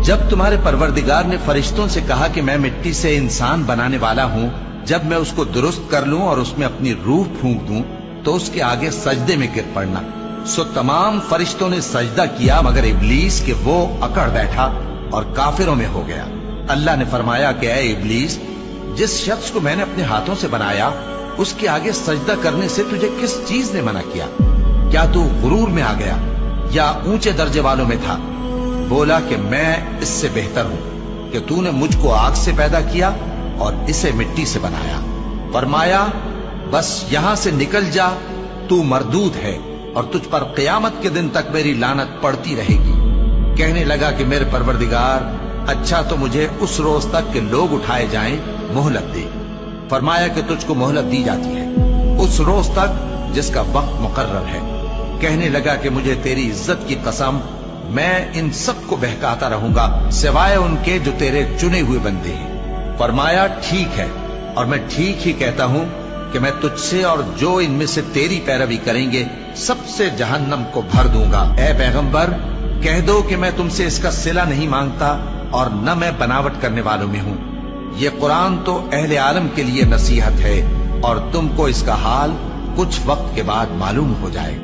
جب تمہارے پروردگار نے فرشتوں سے کہا کہ میں مٹی سے انسان بنانے والا ہوں، جب میں اس کو درست کر لوں اور اس میں اپنی روح پھونک دوں تو اس کے آگے سجدے میں گر پڑنا۔ سو تمام فرشتوں نے سجدہ کیا مگر ابلیس کہ وہ اکڑ بیٹھا اور کافروں میں ہو گیا۔ اللہ نے فرمایا کہ اے ابلیس، جس شخص کو میں نے اپنے ہاتھوں سے بنایا اس کے آگے سجدہ کرنے سے تجھے کس چیز نے منع کیا؟ کیا تو غرور میں آ گیا یا اونچے درجے والوں میں تھا؟ بولا کہ میں اس سے بہتر ہوں کہ تو نے مجھ کو آگ سے پیدا کیا اور اسے مٹی سے بنایا۔ فرمایا بس یہاں سے نکل جا، تو مردود ہے اور تجھ پر قیامت کے دن تک میری لعنت پڑتی رہے گی۔ کہنے لگا کہ میرے پروردگار، اچھا تو مجھے اس روز تک کہ لوگ اٹھائے جائیں مہلت دے۔ فرمایا کہ تجھ کو مہلت دی جاتی ہے اس روز تک جس کا وقت مقرر ہے۔ کہنے لگا کہ مجھے تیری عزت کی قسم، میں ان سب کو بہکاتا رہوں گا سوائے ان کے جو تیرے چنے ہوئے بندے ہیں۔ فرمایا ٹھیک ہے، اور میں ٹھیک ہی کہتا ہوں کہ میں تجھ سے اور جو ان میں سے تیری پیروی کریں گے سب سے جہنم کو بھر دوں گا۔ اے پیغمبر، کہہ دو کہ میں تم سے اس کا صلہ نہیں مانگتا اور نہ میں بناوٹ کرنے والوں میں ہوں۔ یہ قرآن تو اہل عالم کے لیے نصیحت ہے اور تم کو اس کا حال کچھ وقت کے بعد معلوم ہو جائے۔